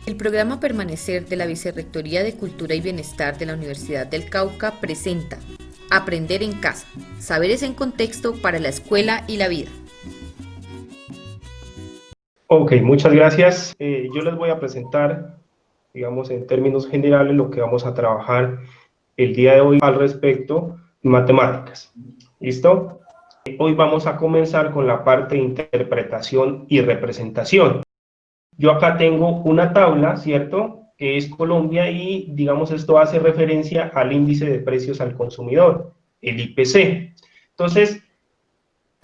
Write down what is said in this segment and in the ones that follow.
El programa Permanecer de la Vicerrectoría de Cultura y Bienestar de la Universidad del Cauca presenta Aprender en Casa, Saberes en Contexto para la Escuela y la Vida. Ok, muchas gracias. Yo les voy a presentar, digamos, en términos generales, lo que vamos a trabajar el día de hoy al respecto de matemáticas. ¿Listo? Hoy vamos a comenzar con la parte de interpretación y representación. Yo acá tengo una tabla, ¿cierto? Que es Colombia y, digamos, esto hace referencia al índice de precios al consumidor, el IPC. Entonces,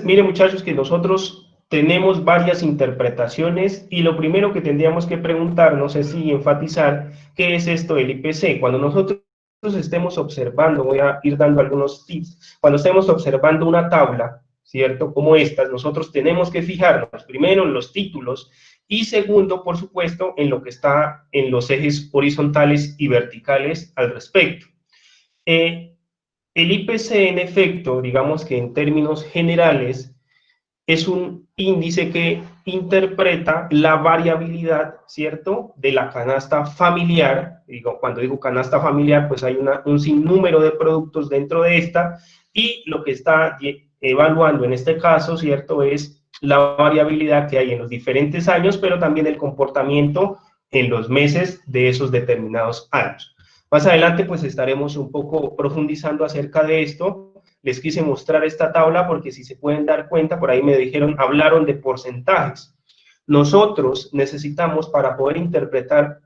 miren muchachos que nosotros tenemos varias interpretaciones y lo primero que tendríamos que preguntarnos es si enfatizar qué es esto del IPC. Cuando nosotros estemos observando, voy a ir dando algunos tips, cuando estemos observando una tabla, ¿cierto? Como estas, nosotros tenemos que fijarnos primero en los títulos y segundo, por supuesto, en lo que está en los ejes horizontales y verticales al respecto. El IPC, en efecto, digamos que en términos generales, es un índice que interpreta la variabilidad, ¿cierto?, de la canasta familiar. Cuando digo canasta familiar, pues hay un sinnúmero de productos dentro de esta, y lo que está evaluando en este caso, ¿cierto?, es la variabilidad que hay en los diferentes años, pero también el comportamiento en los meses de esos determinados años. Más adelante, pues estaremos un poco profundizando acerca de esto. Les quise mostrar esta tabla porque si se pueden dar cuenta, por ahí me dijeron, hablaron de porcentajes. Nosotros necesitamos, para poder interpretar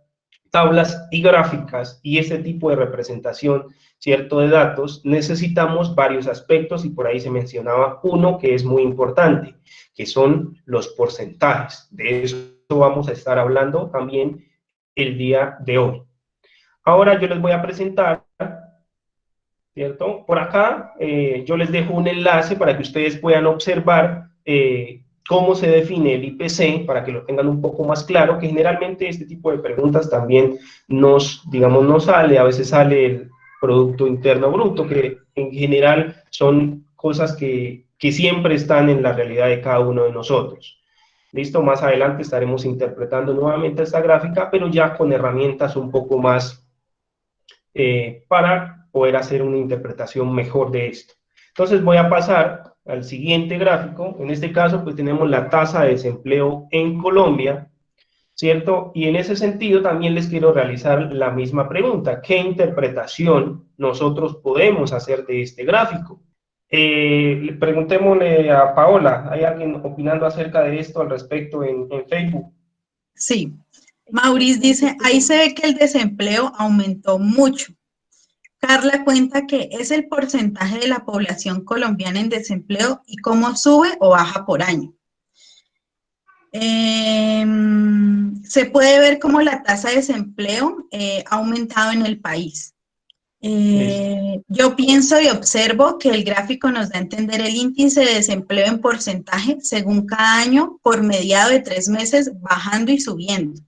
tablas y gráficas y ese tipo de representación, ¿cierto?, de datos, necesitamos varios aspectos y por ahí se mencionaba uno que es muy importante, que son los porcentajes. De eso vamos a estar hablando también el día de hoy. Ahora yo les voy a presentar, ¿cierto? Por acá yo les dejo un enlace para que ustedes puedan observar cómo se define el IPC, para que lo tengan un poco más claro, que generalmente este tipo de preguntas también digamos, no sale, a veces sale el Producto Interno Bruto, que en general son cosas que siempre están en la realidad de cada uno de nosotros. Listo, más adelante estaremos interpretando nuevamente esta gráfica, pero ya con herramientas un poco más para poder hacer una interpretación mejor de esto. Entonces voy a pasar al siguiente gráfico. En este caso, pues tenemos la tasa de desempleo en Colombia, ¿cierto? Y en ese sentido también les quiero realizar la misma pregunta. ¿Qué interpretación nosotros podemos hacer de este gráfico? Preguntémosle a Paola, ¿hay alguien opinando acerca de esto al respecto en Facebook? Sí. Maurice dice, ahí se ve que el desempleo aumentó mucho. Carla cuenta que es el porcentaje de la población colombiana en desempleo y cómo sube o baja por año. Se puede ver cómo la tasa de desempleo ha aumentado en el país. Yo pienso y observo que el gráfico nos da a entender el índice de desempleo en porcentaje según cada año por mediado de 3 meses, bajando y subiendo.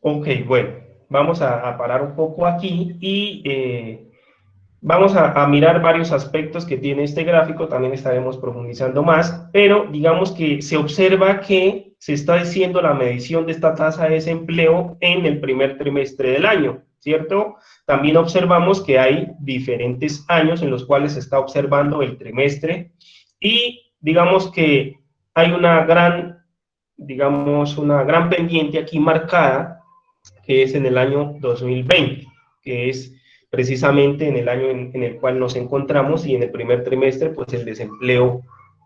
Ok, bueno, vamos a parar un poco aquí y vamos a mirar varios aspectos que tiene este gráfico, también estaremos profundizando más, pero digamos que se observa que se está haciendo la medición de esta tasa de desempleo en el primer trimestre del año, ¿cierto? También observamos que hay diferentes años en los cuales se está observando el trimestre y digamos que hay una gran pendiente aquí marcada, que es en el año 2020, que es precisamente en el año en el cual nos encontramos, y en el primer trimestre pues el desempleo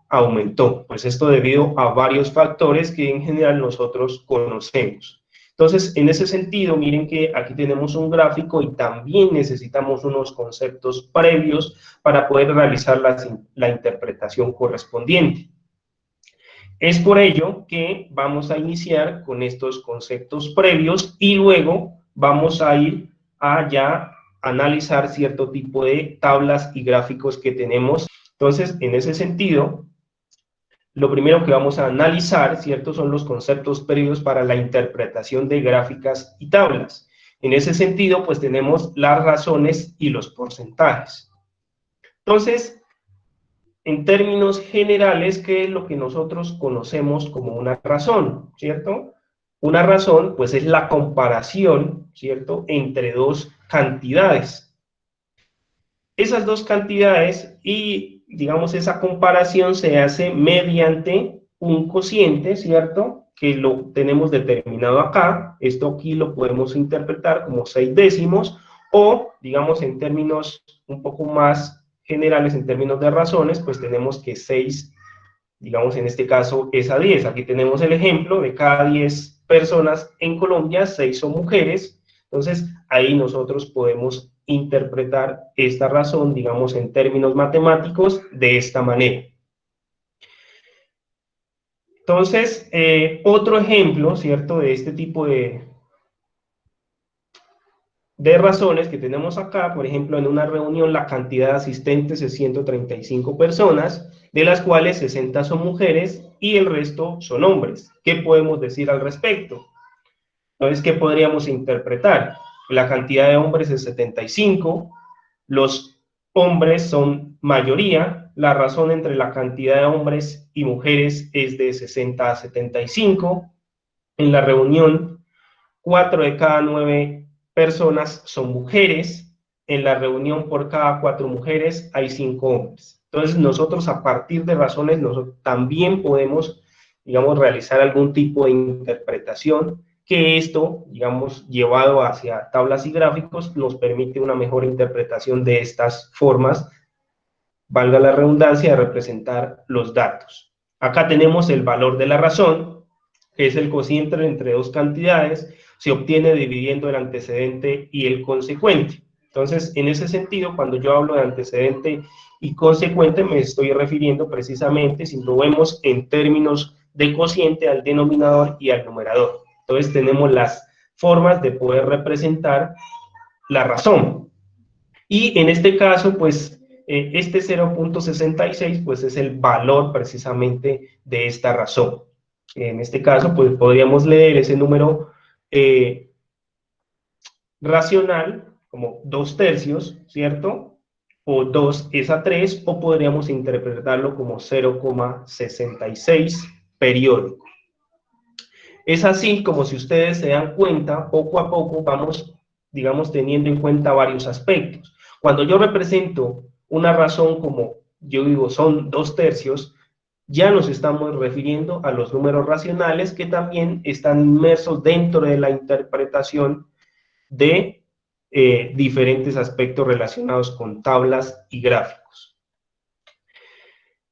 aumentó, pues esto debido a varios factores que en general nosotros conocemos. Entonces, en ese sentido, miren que aquí tenemos un gráfico y también necesitamos unos conceptos previos para poder realizar la interpretación correspondiente. Es por ello que vamos a iniciar con estos conceptos previos y luego vamos a ir a ya analizar cierto tipo de tablas y gráficos que tenemos. Entonces, en ese sentido, lo primero que vamos a analizar, ¿cierto?, son los conceptos previos para la interpretación de gráficas y tablas. En ese sentido, pues tenemos las razones y los porcentajes. Entonces, en términos generales, ¿qué es lo que nosotros conocemos como una razón? ¿Cierto? Una razón, pues, es la comparación, ¿cierto?, entre dos cantidades. Esas dos cantidades y, digamos, esa comparación se hace mediante un cociente, ¿cierto?, que lo tenemos determinado acá. Esto aquí lo podemos interpretar como 6 décimos, o, digamos, en términos un poco más generales, en términos de razones, pues tenemos que 6, digamos, en este caso es a 10. Aquí tenemos el ejemplo de cada 10 personas en Colombia, 6 son mujeres. Entonces, ahí nosotros podemos interpretar esta razón, digamos, en términos matemáticos, de esta manera. Entonces, otro ejemplo, ¿cierto?, de este tipo de razones que tenemos acá, por ejemplo, en una reunión la cantidad de asistentes es 135 personas, de las cuales 60 son mujeres y el resto son hombres. ¿Qué podemos decir al respecto? Entonces, ¿qué podríamos interpretar? La cantidad de hombres es 75, los hombres son mayoría, la razón entre la cantidad de hombres y mujeres es de 60 a 75. En la reunión, 4 de cada 9 personas son mujeres. En la reunión, por cada 4 mujeres hay 5 hombres. Entonces, nosotros, a partir de razones, nosotros también podemos, digamos, realizar algún tipo de interpretación, que esto, digamos, llevado hacia tablas y gráficos, nos permite una mejor interpretación de estas formas, valga la redundancia, de representar los datos. Acá tenemos el valor de la razón, que es el cociente entre dos cantidades, se obtiene dividiendo el antecedente y el consecuente. Entonces, en ese sentido, cuando yo hablo de antecedente y consecuente, me estoy refiriendo precisamente, si lo vemos en términos de cociente, al denominador y al numerador. Entonces, tenemos las formas de poder representar la razón. Y en este caso, pues, este 0.66, pues, es el valor precisamente de esta razón. En este caso, pues, podríamos leer ese número racional como 2/3, ¿cierto? O 2 es a 3, o podríamos interpretarlo como 0,66 periódico. Es así como, si ustedes se dan cuenta, poco a poco vamos, digamos, teniendo en cuenta varios aspectos. Cuando yo represento una razón como, yo digo, son 2/3, ya nos estamos refiriendo a los números racionales, que también están inmersos dentro de la interpretación de diferentes aspectos relacionados con tablas y gráficos.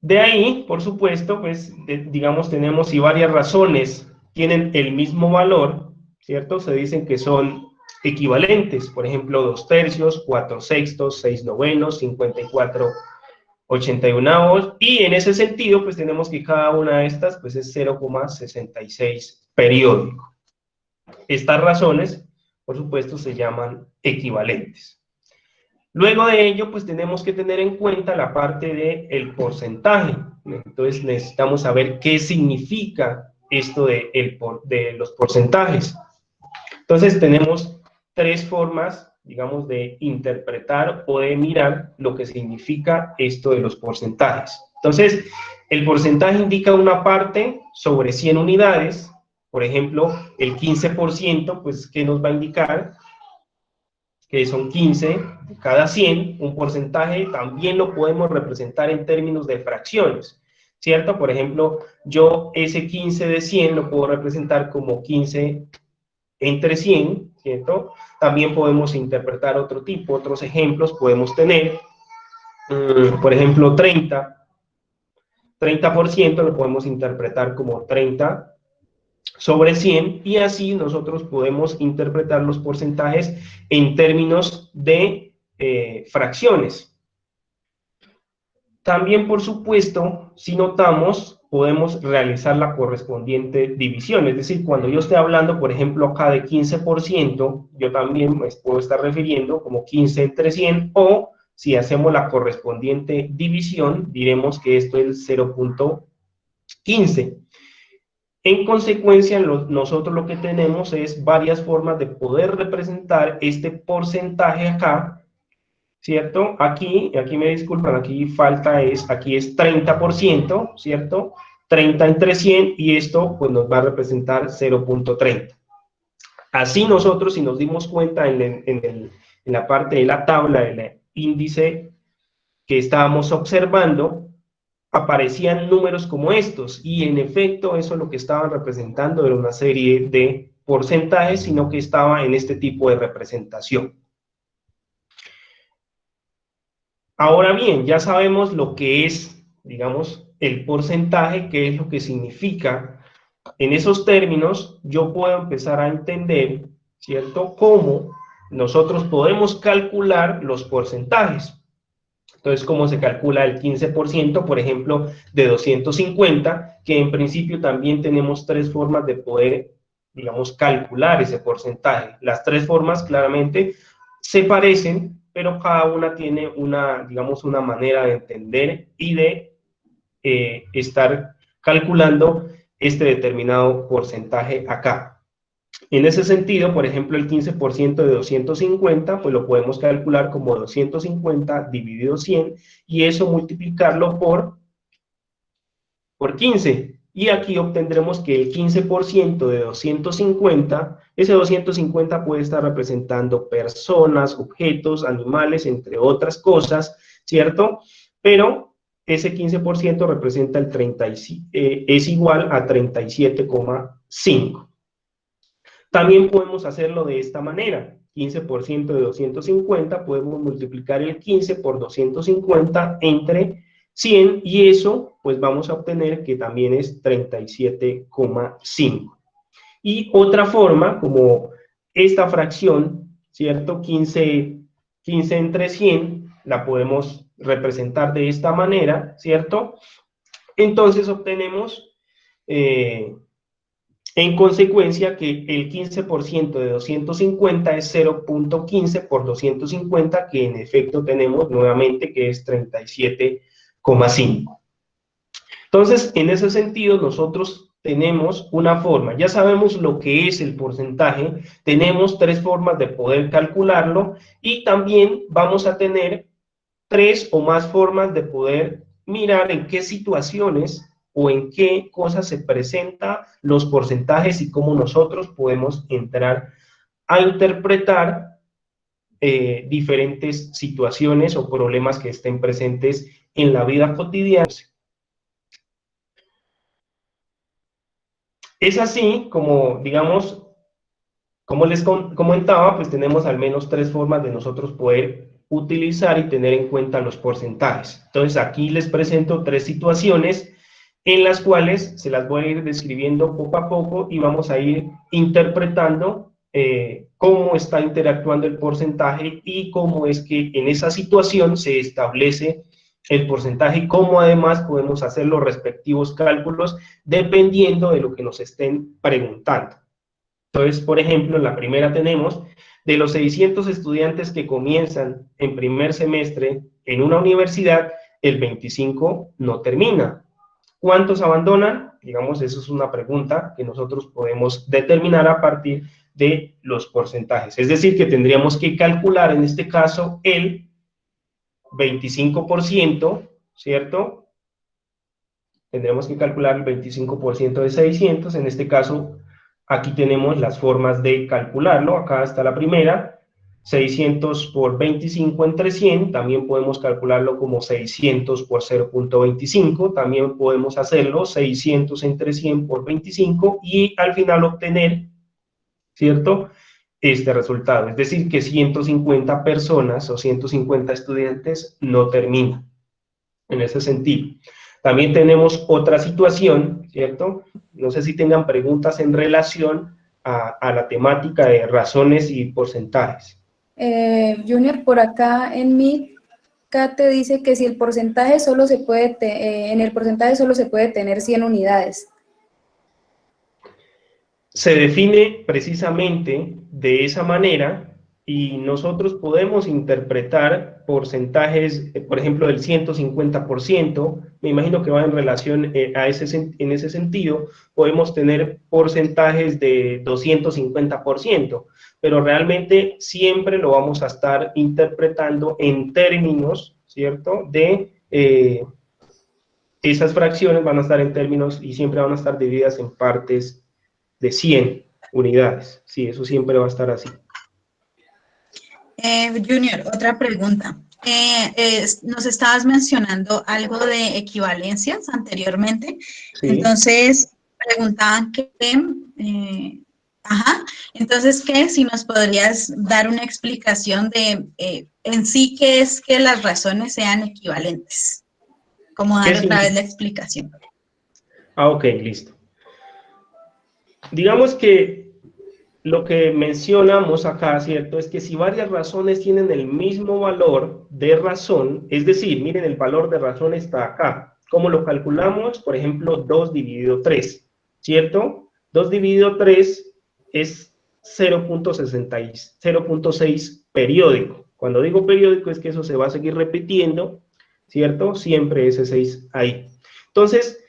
De ahí, por supuesto, pues, digamos, tenemos, si varias razones tienen el mismo valor, ¿cierto?, se dicen que son equivalentes. Por ejemplo, 2/3, 4/6, 6/9, 54/81, y en ese sentido, pues, tenemos que cada una de estas, pues, es 0,66 periódico. Estas razones, por supuesto, se llaman equivalentes. Luego de ello, pues, tenemos que tener en cuenta la parte del porcentaje. Entonces, necesitamos saber qué significa esto de los porcentajes. Entonces, tenemos 3 formas, digamos, de interpretar o de mirar lo que significa esto de los porcentajes. Entonces, el porcentaje indica una parte sobre 100 unidades. Por ejemplo, el 15%, pues, ¿qué nos va a indicar? Que son 15 de cada 100. Un porcentaje también lo podemos representar en términos de fracciones, ¿cierto? Por ejemplo, yo ese 15 de 100 lo puedo representar como 15 entre 100, ¿cierto? También podemos interpretar otros ejemplos podemos tener. Por ejemplo, 30% lo podemos interpretar como 30 sobre 100, y así nosotros podemos interpretar los porcentajes en términos de fracciones. También, por supuesto, si notamos, podemos realizar la correspondiente división. Es decir, cuando yo esté hablando, por ejemplo, acá de 15%, yo también me puedo estar refiriendo como 15 entre 100, o si hacemos la correspondiente división, diremos que esto es 0.15. En consecuencia, nosotros lo que tenemos es varias formas de poder representar este porcentaje acá, ¿cierto? Aquí me disculpan, aquí es 30%, ¿cierto? 30 entre 100 y esto pues nos va a representar 0.30. Así nosotros, si nos dimos cuenta en la parte de la tabla del índice que estábamos observando, aparecían números como estos, y en efecto eso lo que estaban representando era una serie de porcentajes, sino que estaba en este tipo de representación. Ahora bien, ya sabemos lo que es, digamos, el porcentaje, qué es lo que significa. En esos términos, yo puedo empezar a entender, ¿cierto?, cómo nosotros podemos calcular los porcentajes. Entonces, ¿cómo se calcula el 15%, por ejemplo, de 250? Que en principio también tenemos tres formas de poder, digamos, calcular ese porcentaje. Las tres formas claramente se parecen, pero cada una tiene una, digamos, una manera de entender y de estar calculando este determinado porcentaje acá. En ese sentido, por ejemplo, el 15% de 250, pues lo podemos calcular como 250 dividido 100, y eso multiplicarlo por 15. Y aquí obtendremos que el 15% de 250, ese 250 puede estar representando personas, objetos, animales, entre otras cosas, ¿cierto? Pero ese 15% representa el 35, es igual a 37,5. También podemos hacerlo de esta manera. 15% de 250, podemos multiplicar el 15 por 250 entre 100, y eso pues vamos a obtener que también es 37,5. Y otra forma, como esta fracción, ¿cierto? 15 entre 100, la podemos representar de esta manera, ¿cierto? Entonces obtenemos en consecuencia que el 15% de 250 es 0.15 por 250, que en efecto tenemos nuevamente que es 37,5. Entonces, en ese sentido, nosotros tenemos una forma, ya sabemos lo que es el porcentaje, tenemos tres formas de poder calcularlo, y también vamos a tener tres o más formas de poder mirar en qué situaciones o en qué cosas se presentan los porcentajes y cómo nosotros podemos entrar a interpretar diferentes situaciones o problemas que estén presentes en la vida cotidiana. Es así como, digamos, como les comentaba, pues tenemos al menos tres formas de nosotros poder utilizar y tener en cuenta los porcentajes. Entonces, aquí les presento tres situaciones en las cuales se las voy a ir describiendo poco a poco y vamos a ir interpretando cómo está interactuando el porcentaje y cómo es que en esa situación se establece el porcentaje y cómo además podemos hacer los respectivos cálculos dependiendo de lo que nos estén preguntando. Entonces, por ejemplo, en la primera tenemos, de los 600 estudiantes que comienzan en primer semestre en una universidad, el 25 no termina. ¿Cuántos abandonan? Digamos, eso es una pregunta que nosotros podemos determinar a partir de los porcentajes. Es decir, que tendríamos que calcular en este caso el 25%, ¿cierto? Tendremos que calcular el 25% de 600, en este caso, aquí tenemos las formas de calcularlo, acá está la primera, 600 por 25 entre 100, también podemos calcularlo como 600 por 0.25, también podemos hacerlo 600 entre 100 por 25 y al final obtener, ¿cierto?, este resultado. Es decir, que 150 personas o 150 estudiantes no terminan en ese sentido. También tenemos otra situación, ¿cierto? No sé si tengan preguntas en relación a la temática de razones y porcentajes. Junior, por acá en mi Kate dice que si el porcentaje solo se puede, en el porcentaje solo se puede tener 100 unidades. Se define precisamente de esa manera y nosotros podemos interpretar porcentajes, por ejemplo, del 150%, me imagino que va en relación en ese sentido, podemos tener porcentajes de 250%, pero realmente siempre lo vamos a estar interpretando en términos, ¿cierto?, de esas fracciones van a estar en términos y siempre van a estar divididas en partes de 100 unidades. Sí, eso siempre va a estar así. Junior, otra pregunta. Nos estabas mencionando algo de equivalencias anteriormente. Sí. Entonces, preguntaban que, entonces, si nos podrías dar una explicación de en sí qué es que las razones sean equivalentes. Como dar otra vez la explicación. Ah, ok, listo. Digamos que lo que mencionamos acá, ¿cierto? Es que si varias razones tienen el mismo valor de razón, es decir, miren, el valor de razón está acá. ¿Cómo lo calculamos? Por ejemplo, 2 dividido 3, ¿cierto? 2 dividido 3 es 0.6 periódico. Cuando digo periódico es que eso se va a seguir repitiendo, ¿cierto? Siempre ese 6 ahí. Entonces,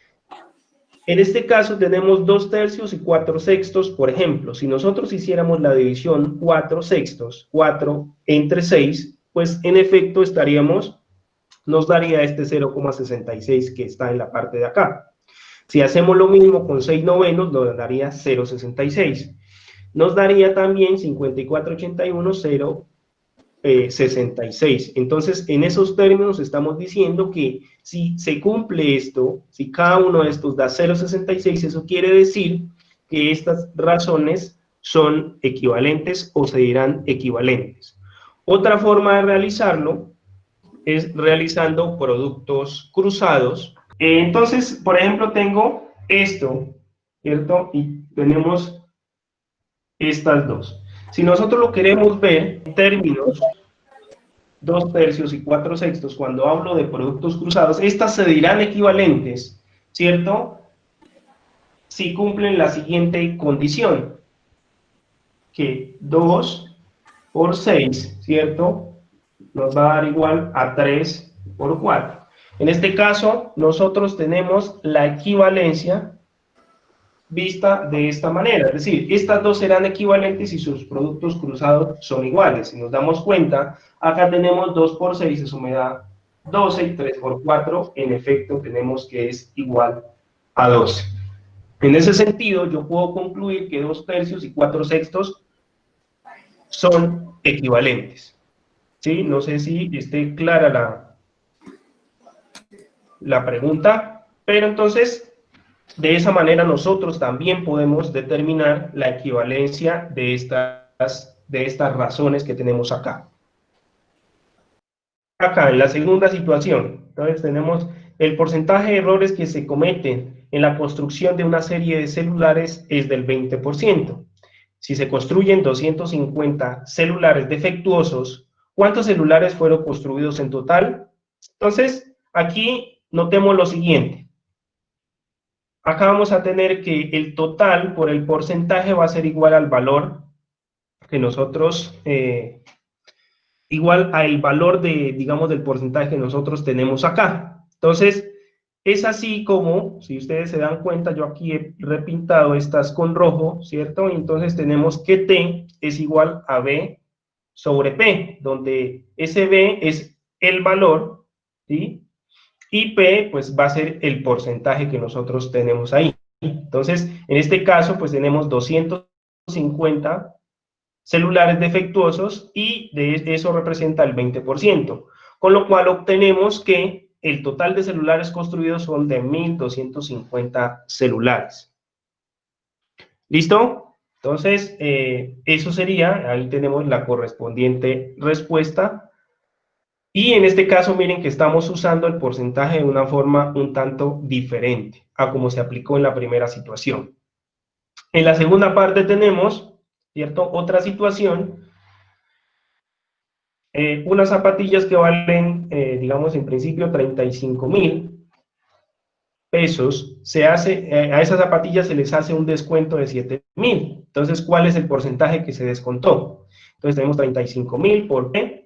en este caso tenemos 2 tercios y 4 sextos, por ejemplo. Si nosotros hiciéramos la división 4 sextos, 4 entre 6, pues en efecto nos daría este 0,66 que está en la parte de acá. Si hacemos lo mismo con 6 novenos, nos daría 0,66. Nos daría también 5481, 0,66. Entonces, en esos términos estamos diciendo que si se cumple esto, si cada uno de estos da 0,66, eso quiere decir que estas razones son equivalentes o se dirán equivalentes. Otra forma de realizarlo es realizando productos cruzados. Entonces, por ejemplo, tengo esto, ¿cierto? Y tenemos estas dos. Si nosotros lo queremos ver en términos 2 tercios y 4 sextos, cuando hablo de productos cruzados, estas se dirán equivalentes, ¿cierto? Si cumplen la siguiente condición, que 2 por 6, ¿cierto? Nos va a dar igual a 3 por 4. En este caso, nosotros tenemos la equivalencia vista de esta manera, es decir, estas dos serán equivalentes si sus productos cruzados son iguales. Si nos damos cuenta, acá tenemos 2 por 6, eso me da 12, y 3 por 4, en efecto, tenemos que es igual a 12. En ese sentido, yo puedo concluir que 2 tercios y 4 sextos son equivalentes. ¿Sí? No sé si esté clara la pregunta, pero entonces, de esa manera nosotros también podemos determinar la equivalencia de estas razones que tenemos acá. Acá, en la segunda situación, entonces tenemos el porcentaje de errores que se cometen en la construcción de una serie de celulares es del 20%. Si se construyen 250 celulares defectuosos, ¿cuántos celulares fueron construidos en total? Entonces, aquí notemos lo siguiente. Acá vamos a tener que el total por el porcentaje va a ser igual al valor que nosotros, igual al valor de, digamos, del porcentaje que nosotros tenemos acá. Entonces, es así como, si ustedes se dan cuenta, yo aquí he repintado estas con rojo, ¿cierto? Y entonces tenemos que T es igual a B sobre P, donde ese B es el valor, ¿sí? Y P, pues, va a ser el porcentaje que nosotros tenemos ahí. Entonces, en este caso, pues, tenemos 250 celulares defectuosos y de eso representa el 20%, con lo cual obtenemos que el total de celulares construidos son de 1.250 celulares. ¿Listo? Entonces, eso sería, ahí tenemos la correspondiente respuesta. Y en este caso, miren que estamos usando el porcentaje de una forma un tanto diferente a como se aplicó en la primera situación. En la segunda parte tenemos, ¿cierto?, otra situación. Unas zapatillas que valen, digamos, en principio 35.000 pesos, a esas zapatillas se les hace un descuento de 7.000. Entonces, ¿cuál es el porcentaje que se descontó? Entonces, tenemos 35.000 por P.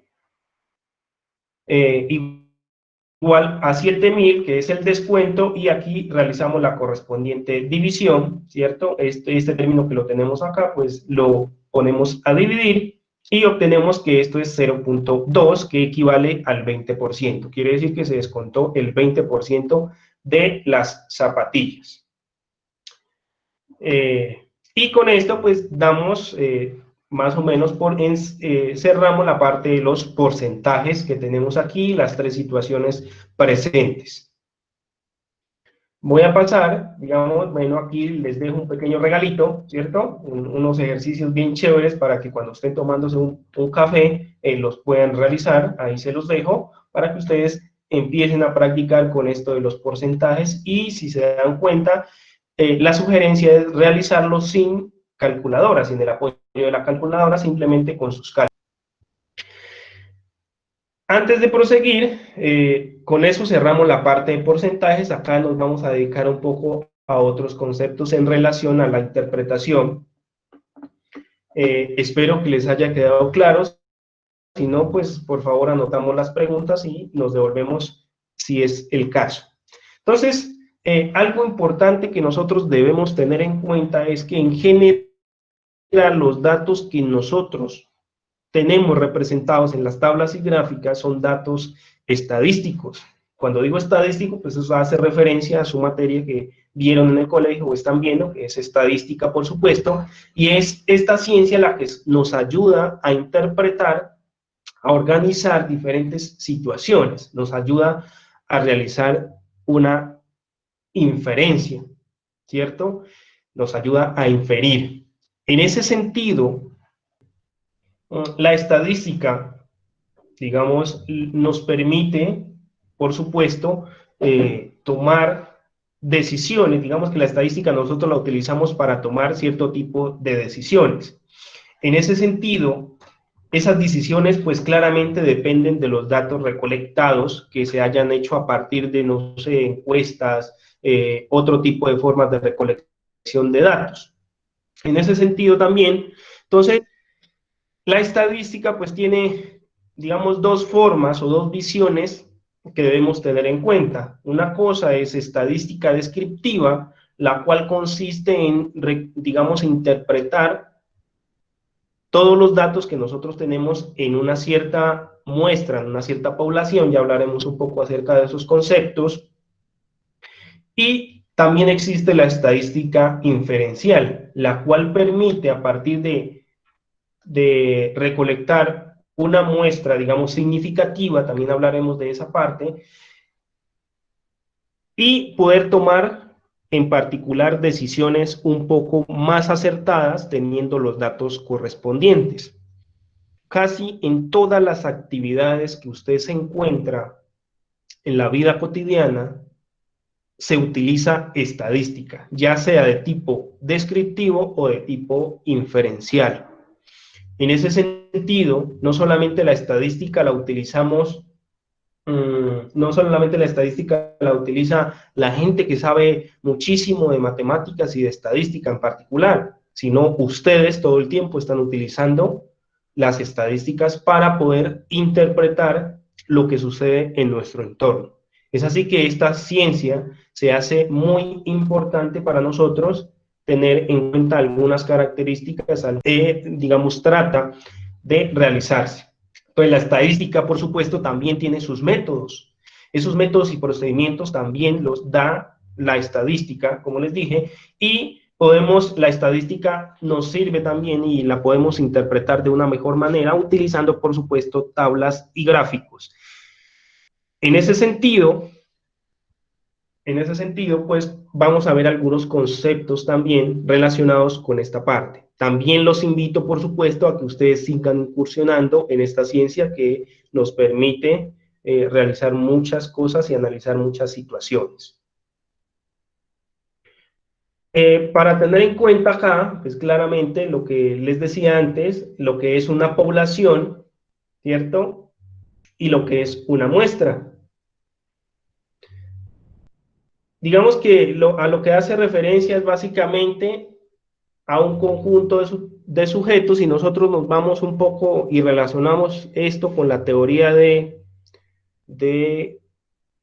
Igual a 7.000, que es el descuento, y aquí realizamos la correspondiente división, ¿cierto? Este término que lo tenemos acá, pues lo ponemos a dividir, y obtenemos que esto es 0.2, que equivale al 20%. Quiere decir que se descontó el 20% de las zapatillas. Y con esto pues damos más o menos cerramos la parte de los porcentajes que tenemos aquí, las tres situaciones presentes. Voy a pasar, digamos, bueno, aquí les dejo un pequeño regalito, ¿cierto? Unos ejercicios bien chéveres para que cuando estén tomándose un café los puedan realizar. Ahí se los dejo para que ustedes empiecen a practicar con esto de los porcentajes y si se dan cuenta, la sugerencia es realizarlo sin calculadora, sin el apoyo de la calculadora, simplemente con sus cálculos. Antes de proseguir, con eso cerramos la parte de porcentajes. Acá nos vamos a dedicar un poco a otros conceptos en relación a la interpretación. Espero que les haya quedado claro. Si no, pues por favor anotamos las preguntas y nos devolvemos si es el caso. Entonces, algo importante que nosotros debemos tener en cuenta es que en general los datos que nosotros tenemos representados en las tablas y gráficas son datos estadísticos. Cuando digo estadístico, pues eso hace referencia a su materia que vieron en el colegio o están viendo, que es estadística, por supuesto, y es esta ciencia la que nos ayuda a interpretar, a organizar diferentes situaciones, nos ayuda a realizar una inferencia, ¿cierto? Nos ayuda a inferir. En ese sentido, la estadística, digamos, nos permite, por supuesto, tomar decisiones. Digamos que la estadística nosotros la utilizamos para tomar cierto tipo de decisiones. En ese sentido, esas decisiones pues claramente dependen de los datos recolectados que se hayan hecho a partir de, no sé, encuestas, otro tipo de formas de recolección de datos. En ese sentido también, entonces, la estadística pues tiene, digamos, dos formas o dos visiones que debemos tener en cuenta. Una cosa es estadística descriptiva, la cual consiste en, digamos, interpretar todos los datos que nosotros tenemos en una cierta muestra, en una cierta población. Ya hablaremos un poco acerca de esos conceptos. Y también existe la estadística inferencial, la cual permite a partir de recolectar una muestra, digamos, significativa, también hablaremos de esa parte, y poder tomar en particular decisiones un poco más acertadas teniendo los datos correspondientes. Casi en todas las actividades que usted se encuentra en la vida cotidiana, se utiliza estadística, ya sea de tipo descriptivo o de tipo inferencial. En ese sentido, no solamente la estadística la utilizamos, no solamente la estadística la utiliza la gente que sabe muchísimo de matemáticas y de estadística en particular, sino ustedes todo el tiempo están utilizando las estadísticas para poder interpretar lo que sucede en nuestro entorno. Es así que esta ciencia se hace muy importante para nosotros tener en cuenta algunas características que, digamos, trata de realizarse. Pues la estadística, por supuesto, también tiene sus métodos. Esos métodos y procedimientos también los da la estadística, como les dije, y la estadística nos sirve también y la podemos interpretar de una mejor manera utilizando, por supuesto, tablas y gráficos. En ese sentido, pues vamos a ver algunos conceptos también relacionados con esta parte. También los invito, por supuesto, a que ustedes sigan incursionando en esta ciencia que nos permite realizar muchas cosas y analizar muchas situaciones. Para tener en cuenta acá, pues claramente lo que les decía antes, lo que es una población, ¿cierto? Y lo que es una muestra. Digamos que a lo que hace referencia es básicamente a un conjunto de sujetos, y nosotros nos vamos un poco y relacionamos esto con la teoría de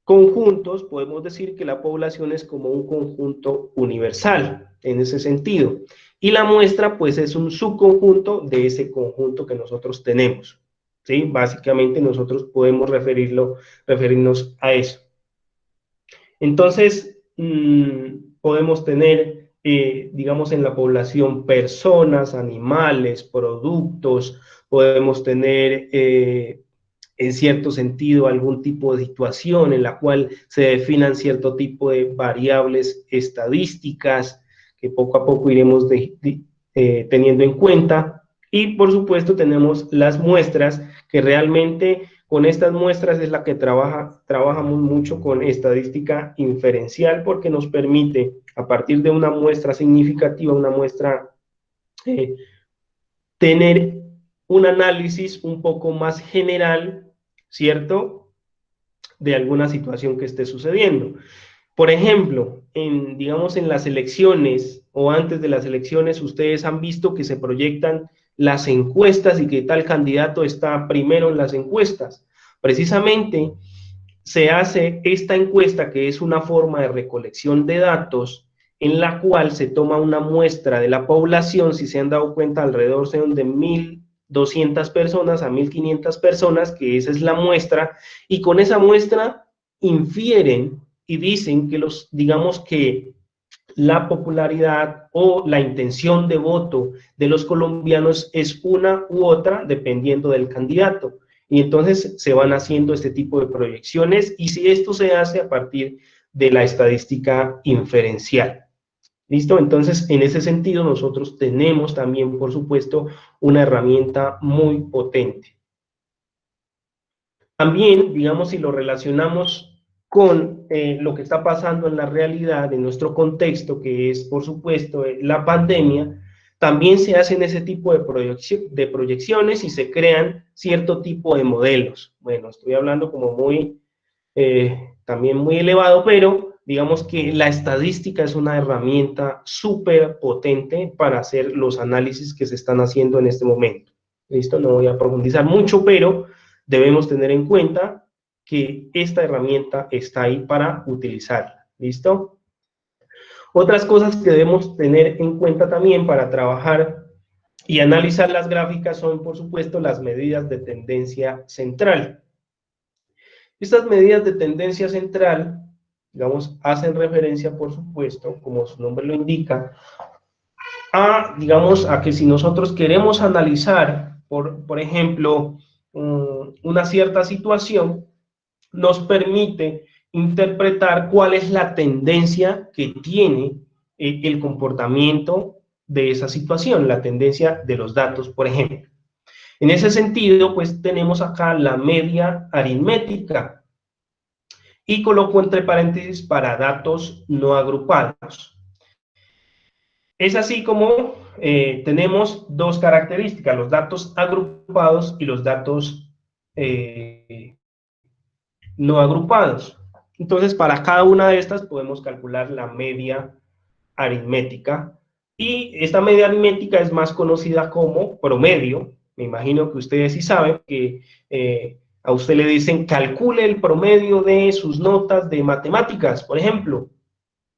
conjuntos, podemos decir que la población es como un conjunto universal, en ese sentido. Y la muestra, pues, es un subconjunto de ese conjunto que nosotros tenemos, ¿sí? Básicamente nosotros podemos referirnos a eso. Entonces, podemos tener, digamos, en la población personas, animales, productos, podemos tener, en cierto sentido, algún tipo de situación en la cual se definan cierto tipo de variables estadísticas que poco a poco iremos teniendo en cuenta. Y, por supuesto, tenemos las muestras, que realmente con estas muestras es la que trabajamos mucho con estadística inferencial, porque nos permite, a partir de una muestra significativa, una muestra, tener un análisis un poco más general, ¿cierto?, de alguna situación que esté sucediendo. Por ejemplo, digamos, en las elecciones o antes de las elecciones, ustedes han visto que se proyectan las encuestas y que tal candidato está primero en las encuestas. Precisamente se hace esta encuesta, que es una forma de recolección de datos, en la cual se toma una muestra de la población. Si se han dado cuenta, alrededor son de 1.200 personas a 1.500 personas, que esa es la muestra, y con esa muestra infieren y dicen que digamos que la popularidad o la intención de voto de los colombianos es una u otra, dependiendo del candidato. Y entonces se van haciendo este tipo de proyecciones, y si esto se hace a partir de la estadística inferencial. ¿Listo? Entonces, en ese sentido, nosotros tenemos también, por supuesto, una herramienta muy potente. También, digamos, si lo relacionamos con lo que está pasando en la realidad, en nuestro contexto, que es, por supuesto, la pandemia, también se hacen ese tipo de proyecciones y se crean cierto tipo de modelos. Bueno, estoy hablando como también muy elevado, pero digamos que la estadística es una herramienta súper potente para hacer los análisis que se están haciendo en este momento. ¿Listo? No voy a profundizar mucho, pero debemos tener en cuenta que esta herramienta está ahí para utilizarla. ¿Listo? Otras cosas que debemos tener en cuenta también para trabajar y analizar las gráficas son, por supuesto, las medidas de tendencia central. Estas medidas de tendencia central, digamos, hacen referencia, por supuesto, como su nombre lo indica, digamos, a que si nosotros queremos analizar, por ejemplo, una cierta situación, nos permite interpretar cuál es la tendencia que tiene el comportamiento de esa situación, la tendencia de los datos, por ejemplo. En ese sentido, pues tenemos acá la media aritmética, y coloco entre paréntesis para datos no agrupados. Es así como tenemos dos características, los datos agrupados y los datos no agrupados. Entonces, para cada una de estas podemos calcular la media aritmética, y esta media aritmética es más conocida como promedio. Me imagino que ustedes sí saben que a usted le dicen calcule el promedio de sus notas de matemáticas, por ejemplo.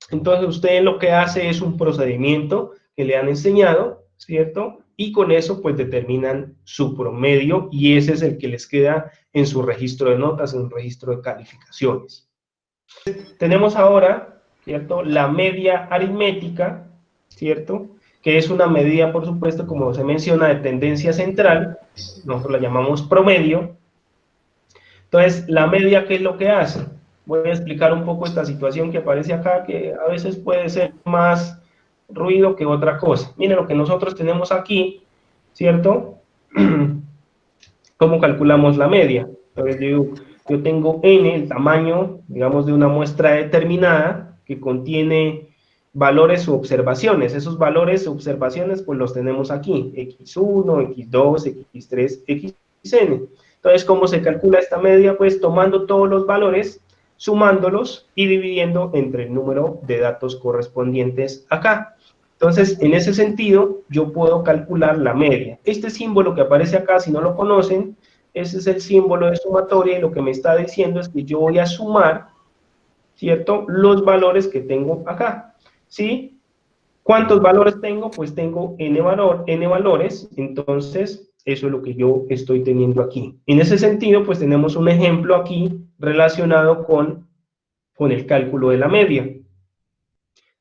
Entonces, usted lo que hace es un procedimiento que le han enseñado, ¿cierto? Y con eso, pues, determinan su promedio, y ese es el que les queda en su registro de notas, en un registro de calificaciones. Tenemos ahora, ¿cierto?, la media aritmética, ¿cierto?, que es una medida, por supuesto, como se menciona, de tendencia central. Nosotros la llamamos promedio. Entonces, la media, ¿qué es lo que hace? Voy a explicar un poco esta situación que aparece acá, que a veces puede ser más ruido que otra cosa. Miren lo que nosotros tenemos aquí, ¿cierto? ¿Cómo calculamos la media? Entonces, yo tengo n, el tamaño, digamos, de una muestra determinada que contiene valores u observaciones. Esos valores u observaciones, pues los tenemos aquí, x1, x2, x3, xn. Entonces, ¿cómo se calcula esta media? Pues tomando todos los valores, sumándolos y dividiendo entre el número de datos correspondientes acá. Entonces, en ese sentido, yo puedo calcular la media. Este símbolo que aparece acá, si no lo conocen, ese es el símbolo de sumatoria, y lo que me está diciendo es que yo voy a sumar, ¿cierto?, los valores que tengo acá, ¿sí? ¿Cuántos valores tengo? Pues tengo n valores, entonces eso es lo que yo estoy teniendo aquí. En ese sentido, pues tenemos un ejemplo aquí relacionado con con el cálculo de la media.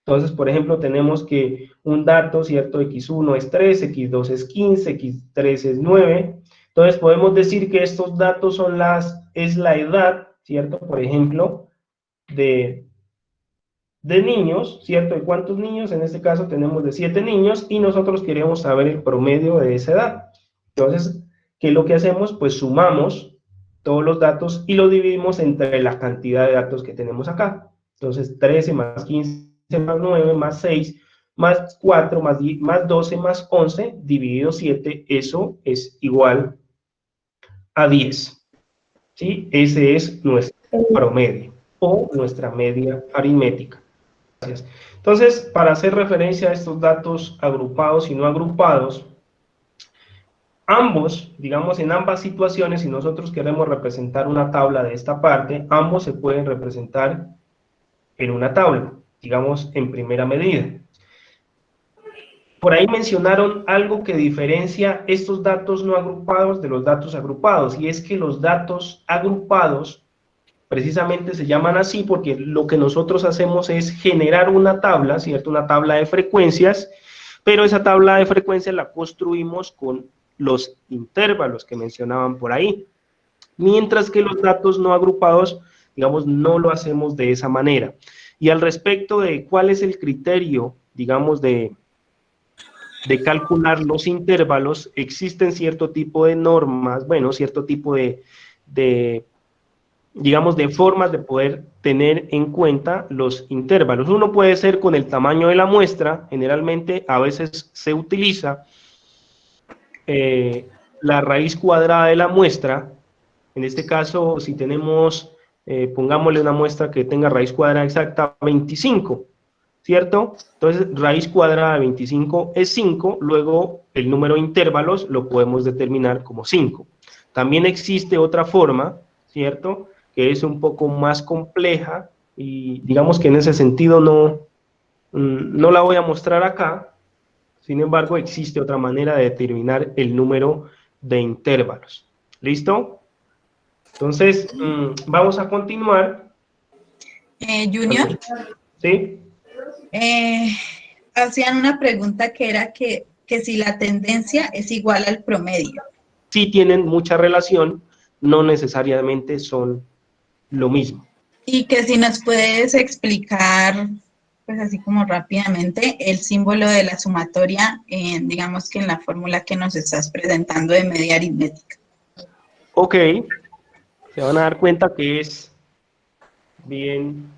Entonces, por ejemplo, tenemos que un dato, ¿cierto? X1 es 3, X2 es 15, X3 es 9. Entonces, podemos decir que estos datos es la edad, ¿cierto? Por ejemplo, de niños, ¿cierto? ¿De cuántos niños? En este caso tenemos de 7 niños y nosotros queremos saber el promedio de esa edad. Entonces, ¿qué es lo que hacemos? Pues sumamos todos los datos y lo dividimos entre la cantidad de datos que tenemos acá. Entonces, 13 más 15 más 9 más 6 más 4 más 10, más 12 más 11 dividido 7, eso es igual a 10. ¿Sí? Ese es nuestro promedio o nuestra media aritmética. Gracias. Entonces, para hacer referencia a estos datos agrupados y no agrupados, ambos, digamos, en ambas situaciones, si nosotros queremos representar una tabla de esta parte, ambos se pueden representar en una tabla, digamos, en primera medida. Por ahí mencionaron algo que diferencia estos datos no agrupados de los datos agrupados, y es que los datos agrupados precisamente se llaman así porque lo que nosotros hacemos es generar una tabla, ¿cierto? Una tabla de frecuencias, pero esa tabla de frecuencias la construimos con los intervalos que mencionaban por ahí, mientras que los datos no agrupados, digamos, no lo hacemos de esa manera. Y al respecto de cuál es el criterio, digamos, de calcular los intervalos, existen cierto tipo de normas, bueno, cierto tipo digamos, de formas de poder tener en cuenta los intervalos. Uno puede ser con el tamaño de la muestra, generalmente a veces se utiliza la raíz cuadrada de la muestra. En este caso, si tenemos, pongámosle una muestra que tenga raíz cuadrada exacta 25, ¿cierto? Entonces, raíz cuadrada de 25 es 5, luego el número de intervalos lo podemos determinar como 5. También existe otra forma, ¿cierto?, que es un poco más compleja, y digamos que en ese sentido no la voy a mostrar acá. Sin embargo, existe otra manera de determinar el número de intervalos. ¿Listo? Entonces, vamos a continuar. Junior, ¿Sí? hacían una pregunta que era que si la tendencia es igual al promedio. Sí tienen mucha relación, no necesariamente son lo mismo. Y que si nos puedes explicar, pues así como rápidamente, el símbolo de la sumatoria, digamos que en la fórmula que nos estás presentando de media aritmética. Ok, se van a dar cuenta que es bien,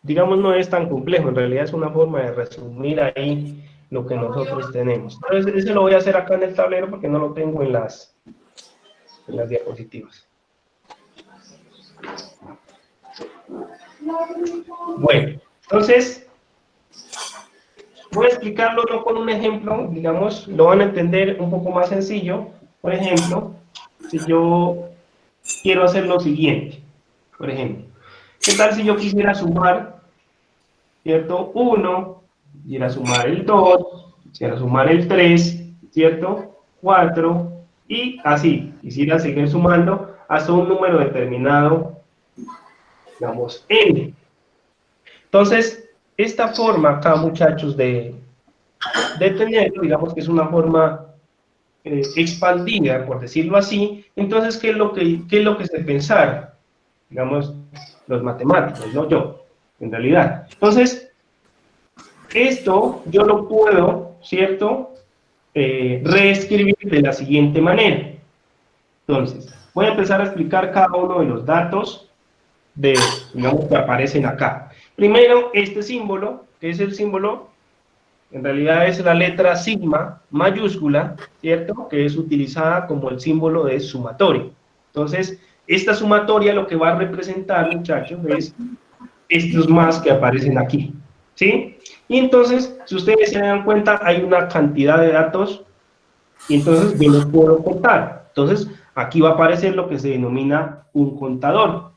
digamos, no es tan complejo, en realidad es una forma de resumir ahí lo que nosotros tenemos. Entonces, eso lo voy a hacer acá en el tablero porque no lo tengo en las diapositivas. Bueno, entonces, voy a explicarlo no con un ejemplo, digamos, lo van a entender un poco más sencillo. Por ejemplo, si yo quiero hacer lo siguiente, por ejemplo, ¿qué tal si yo quisiera sumar, ¿cierto? 1, quisiera sumar el 2, quisiera sumar el 3, ¿cierto? 4, y así, quisiera seguir sumando hasta un número determinado, digamos, n. Entonces, esta forma acá, muchachos, de tenerlo, digamos que es una forma expandida, por decirlo así. Entonces, ¿qué es lo que se pensara? Digamos, los matemáticos, no yo, en realidad. Entonces, esto yo lo puedo, ¿cierto?, reescribir de la siguiente manera. Entonces, voy a empezar a explicar cada uno de los datos digamos, que aparecen acá. Primero, este símbolo, que es el símbolo, en realidad es la letra sigma mayúscula, ¿cierto?, que es utilizada como el símbolo de sumatoria. Entonces, esta sumatoria lo que va a representar, muchachos, es estos más que aparecen aquí, ¿sí? Y entonces, si ustedes se dan cuenta, hay una cantidad de datos, y entonces yo los puedo contar. Entonces, aquí va a aparecer lo que se denomina un contador,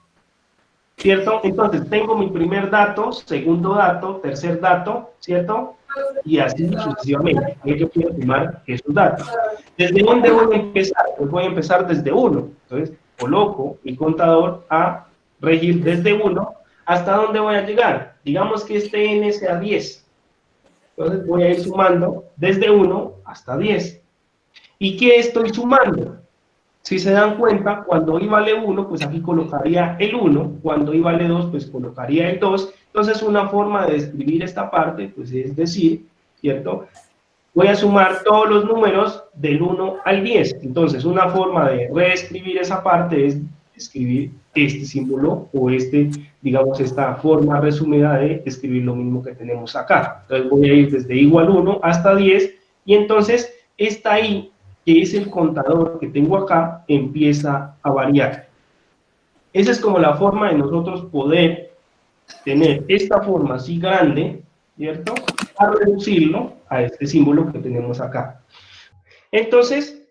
¿cierto? Entonces, tengo mi primer dato, segundo dato, tercer dato, ¿cierto? Y así sucesivamente. Yo quiero sumar esos datos. ¿Desde dónde voy a empezar? Pues voy a empezar desde 1. Entonces, coloco mi contador a regir desde 1 hasta dónde voy a llegar. Digamos que este n sea 10. Entonces voy a ir sumando desde 1 hasta 10. ¿Y qué estoy sumando? Si se dan cuenta, cuando i vale 1, pues aquí colocaría el 1. Cuando i vale 2, pues colocaría el 2. Entonces una forma de escribir esta parte, pues es decir, ¿cierto? Voy a sumar todos los números del 1 al 10. Entonces, una forma de reescribir esa parte es escribir este símbolo o digamos, esta forma resumida de escribir lo mismo que tenemos acá. Entonces, voy a ir desde igual 1 hasta 10 y entonces esta i, que es el contador que tengo acá, empieza a variar. Esa es como la forma de nosotros poder tener esta forma así grande, ¿cierto?, a reducirlo a este símbolo que tenemos acá. Entonces,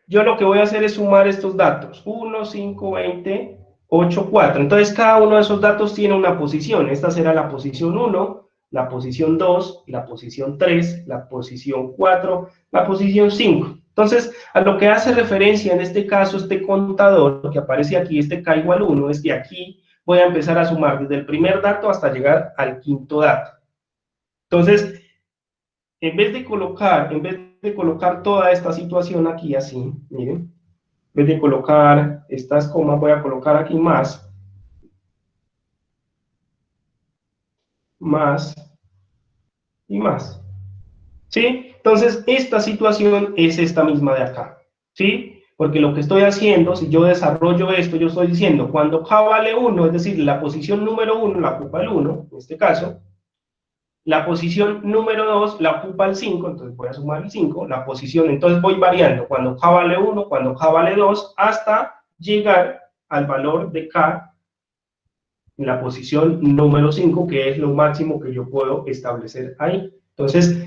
yo lo que voy a hacer es sumar estos datos, 1, 5, 20, 8, 4. Entonces, cada uno de esos datos tiene una posición. Esta será la posición 1, la posición 2, la posición 3, la posición 4, la posición 5. Entonces, a lo que hace referencia en este caso este contador que aparece aquí, este k igual 1, es que aquí voy a empezar a sumar desde el primer dato hasta llegar al quinto dato. Entonces, en vez de colocar toda esta situación aquí así, miren, en vez de colocar estas comas, voy a colocar aquí más y más, ¿sí? Entonces, esta situación es esta misma de acá, ¿sí? Porque lo que estoy haciendo, si yo desarrollo esto, yo estoy diciendo, cuando k vale 1, es decir, la posición número 1 la ocupa el 1, en este caso, la posición número 2 la ocupa el 5, entonces voy a sumar el 5, la posición, entonces voy variando, cuando k vale 1, cuando k vale 2, hasta llegar al valor de k en la posición número 5, que es lo máximo que yo puedo establecer ahí. Entonces,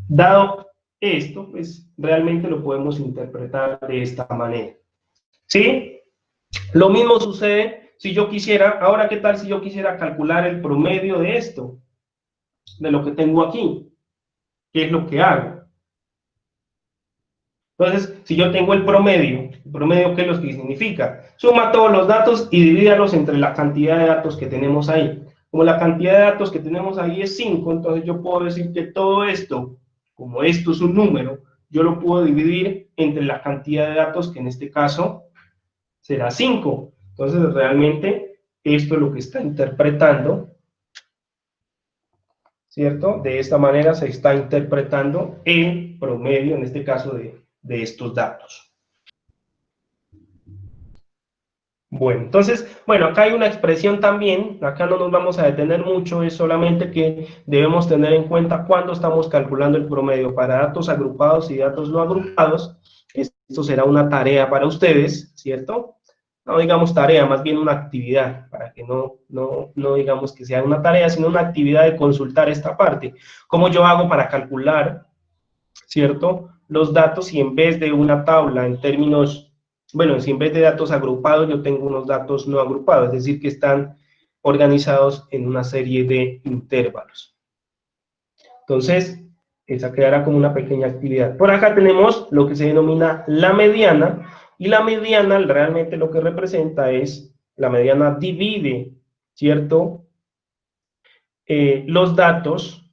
dado esto, pues realmente lo podemos interpretar de esta manera, ¿sí? Lo mismo sucede si yo quisiera, ahora qué tal si yo quisiera calcular el promedio de esto, de lo que tengo aquí. ¿Qué es lo que hago? Entonces, si yo tengo el promedio, ¿qué es lo que significa? Suma todos los datos y divídalos entre la cantidad de datos que tenemos ahí. Como la cantidad de datos que tenemos ahí es 5, entonces yo puedo decir que todo esto, como esto es un número, yo lo puedo dividir entre la cantidad de datos, que en este caso será 5. Entonces, realmente, esto es lo que está interpretando, ¿cierto? De esta manera se está interpretando el promedio, en este caso, de estos datos. Bueno, entonces, bueno, acá hay una expresión también, acá no nos vamos a detener mucho, es solamente que debemos tener en cuenta cuando estamos calculando el promedio para datos agrupados y datos no agrupados. Esto será una tarea para ustedes, ¿cierto? No digamos tarea, más bien una actividad, para que no digamos que sea una tarea, sino una actividad de consultar esta parte. ¿Cómo yo hago para calcular, ¿cierto?, los datos si en vez de una tabla en términos, bueno, si en vez de datos agrupados yo tengo unos datos no agrupados, es decir, que están organizados en una serie de intervalos? Entonces, esa quedará como una pequeña actividad. Por acá tenemos lo que se denomina la mediana, y la mediana realmente lo que representa es, la mediana divide, ¿cierto?, los datos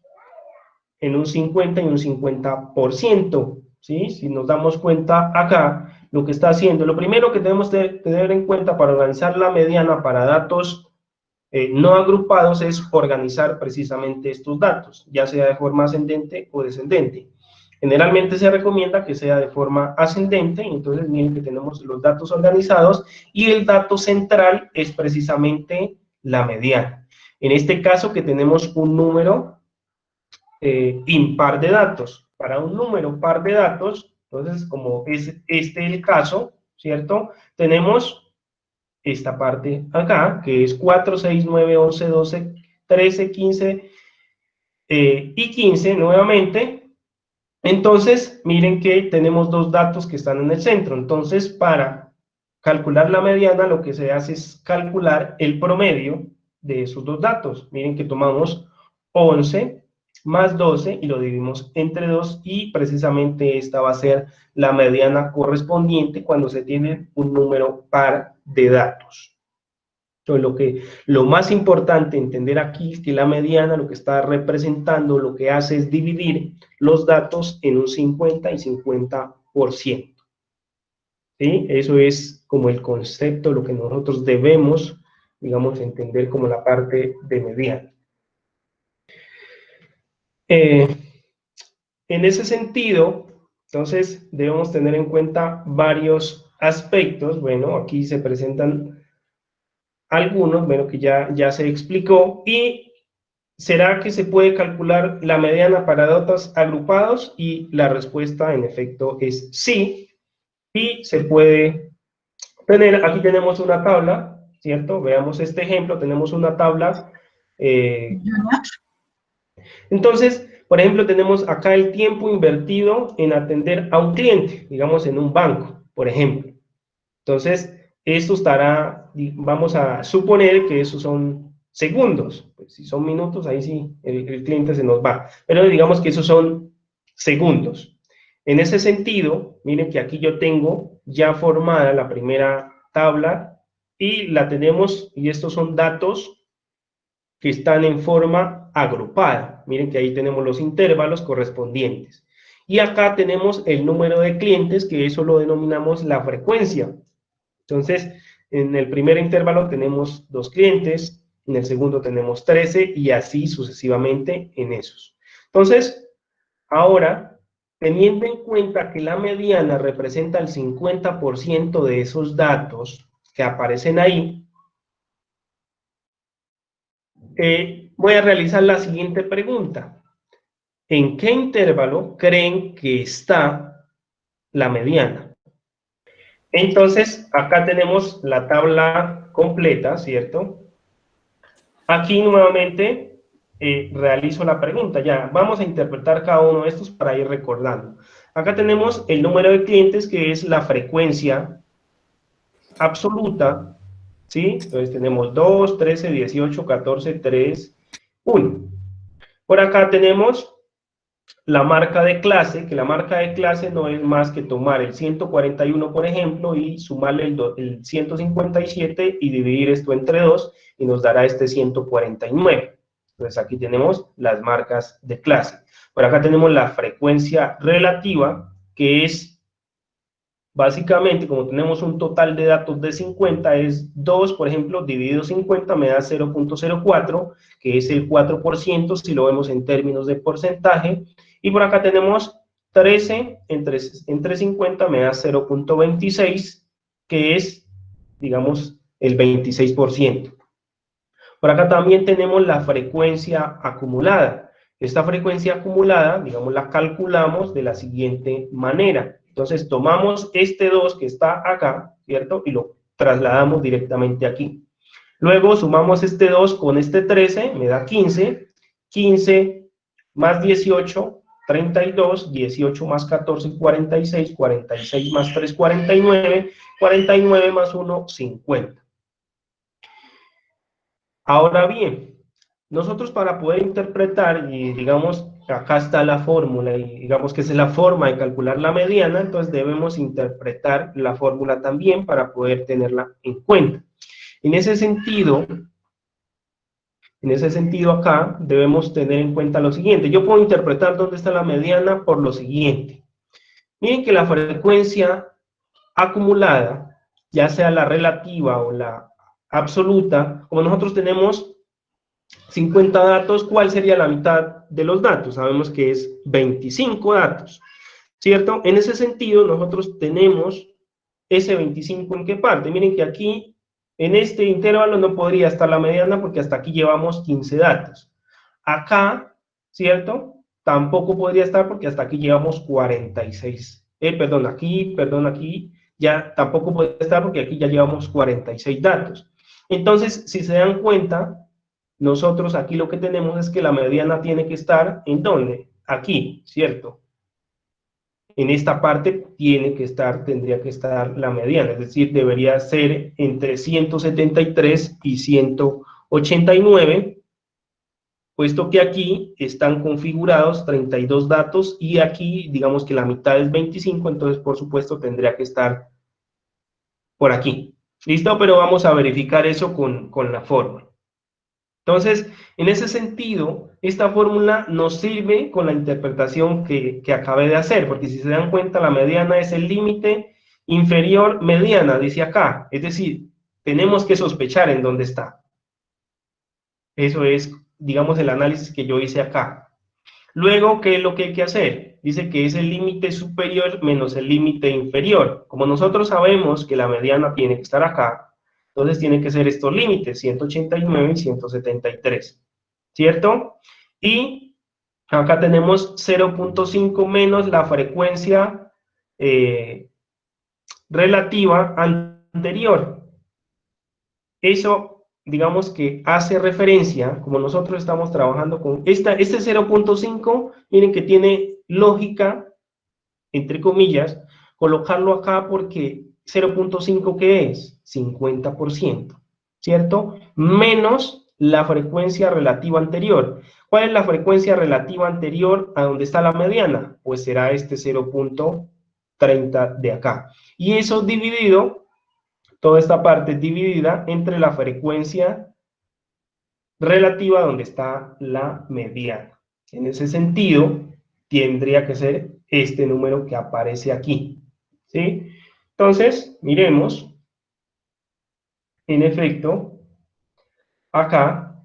en un 50 y un 50%, ¿sí? Si nos damos cuenta acá, lo que está haciendo, lo primero que tenemos que tener en cuenta para organizar la mediana para datos no agrupados es organizar precisamente estos datos, ya sea de forma ascendente o descendente. Generalmente se recomienda que sea de forma ascendente, entonces miren que tenemos los datos organizados y el dato central es precisamente la mediana. En este caso que tenemos un número impar de datos. Para un número par de datos, entonces como es este el caso, ¿cierto? Tenemos esta parte acá, que es 4, 6, 9, 11, 12, 13, 15 y 15 nuevamente. Entonces, miren que tenemos dos datos que están en el centro. Entonces, para calcular la mediana, lo que se hace es calcular el promedio de esos dos datos. Miren que tomamos 11 más 12 y lo dividimos entre 2 y precisamente esta va a ser la mediana correspondiente cuando se tiene un número par de datos. Entonces, lo más importante entender aquí es que la mediana lo que está representando, lo que hace es dividir los datos en un 50 y 50%. ¿Sí? Eso es como el concepto, lo que nosotros debemos, digamos, entender como la parte de mediana. En ese sentido, entonces, debemos tener en cuenta varios aspectos. Bueno, aquí se presentan algunos, bueno, que ya se explicó. ¿Y será que se puede calcular la mediana para datos agrupados? Y la respuesta, en efecto, es sí. Y se puede tener, aquí tenemos una tabla, ¿cierto? Veamos este ejemplo, tenemos una tabla. Entonces, por ejemplo, tenemos acá el tiempo invertido en atender a un cliente, digamos en un banco, por ejemplo. Entonces, esto estará, vamos a suponer que esos son segundos. Pues si son minutos, ahí sí, el cliente se nos va. Pero digamos que esos son segundos. En ese sentido, miren que aquí yo tengo ya formada la primera tabla y la tenemos, y estos son datos que están en forma agrupada. Miren que ahí tenemos los intervalos correspondientes. Y acá tenemos el número de clientes, que eso lo denominamos la frecuencia. Entonces, en el primer intervalo tenemos 2 clientes, en el segundo tenemos 13 y así sucesivamente en esos. Entonces, ahora, teniendo en cuenta que la mediana representa el 50% de esos datos que aparecen ahí, voy a realizar la siguiente pregunta. ¿En qué intervalo creen que está la mediana? Entonces, acá tenemos la tabla completa, ¿cierto? Aquí nuevamente realizo la pregunta. Ya, vamos a interpretar cada uno de estos para ir recordando. Acá tenemos el número de clientes, que es la frecuencia absoluta, ¿sí? Entonces tenemos 2, 13, 18, 14, 3, 1. Por acá tenemos la marca de clase, que la marca de clase no es más que tomar el 141, por ejemplo, y sumarle el 157 y dividir esto entre 2 y nos dará este 149. Entonces aquí tenemos las marcas de clase. Por acá tenemos la frecuencia relativa, que es básicamente, como tenemos un total de datos de 50, es 2, por ejemplo, dividido 50 me da 0.04, que es el 4%, si lo vemos en términos de porcentaje. Y por acá tenemos 13 entre 50 me da 0.26, que es, digamos, el 26%. Por acá también tenemos la frecuencia acumulada. Esta frecuencia acumulada, digamos, la calculamos de la siguiente manera. Entonces, tomamos este 2 que está acá, ¿cierto? Y lo trasladamos directamente aquí. Luego, sumamos este 2 con este 13, me da 15. 15 más 18, 32. 18 más 14, 46. 46 más 3, 49. 49 más 1, 50. Ahora bien, nosotros para poder interpretar, y digamos, acá está la fórmula, y digamos que esa es la forma de calcular la mediana, entonces debemos interpretar la fórmula también para poder tenerla en cuenta. En ese sentido acá debemos tener en cuenta lo siguiente. Yo puedo interpretar dónde está la mediana por lo siguiente. Miren que la frecuencia acumulada, ya sea la relativa o la absoluta, como nosotros tenemos 50 datos, ¿cuál sería la mitad de los datos? Sabemos que es 25 datos, ¿cierto? En ese sentido, nosotros tenemos ese 25 ¿en qué parte? Miren que aquí, en este intervalo no podría estar la mediana porque hasta aquí llevamos 15 datos. Acá, ¿cierto? Tampoco podría estar porque hasta aquí llevamos 46. Aquí, ya tampoco puede estar porque aquí ya llevamos 46 datos. Entonces, si se dan cuenta, nosotros aquí lo que tenemos es que la mediana tiene que estar, ¿en dónde? Aquí, ¿cierto? En esta parte tendría que estar la mediana, es decir, debería ser entre 173 y 189, puesto que aquí están configurados 32 datos y aquí, digamos que la mitad es 25, entonces, por supuesto, tendría que estar por aquí. ¿Listo? Pero vamos a verificar eso con la fórmula. Entonces, en ese sentido, esta fórmula nos sirve con la interpretación que acabé de hacer, porque si se dan cuenta, la mediana es el límite inferior mediana, dice acá. Es decir, tenemos que sospechar en dónde está. Eso es, digamos, el análisis que yo hice acá. Luego, ¿qué es lo que hay que hacer? Dice que es el límite superior menos el límite inferior. Como nosotros sabemos que la mediana tiene que estar acá, entonces tienen que ser estos límites, 189 y 173, ¿cierto? Y acá tenemos 0.5 menos la frecuencia relativa anterior. Eso, digamos que hace referencia, como nosotros estamos trabajando con este 0.5, miren que tiene lógica, entre comillas, colocarlo acá porque 0.5, ¿qué es? 50%, ¿cierto? Menos la frecuencia relativa anterior. ¿Cuál es la frecuencia relativa anterior a donde está la mediana? Pues será este 0.30 de acá. Y eso dividido, toda esta parte dividida entre la frecuencia relativa donde está la mediana. En ese sentido, tendría que ser este número que aparece aquí, ¿sí? Entonces, miremos, en efecto, acá,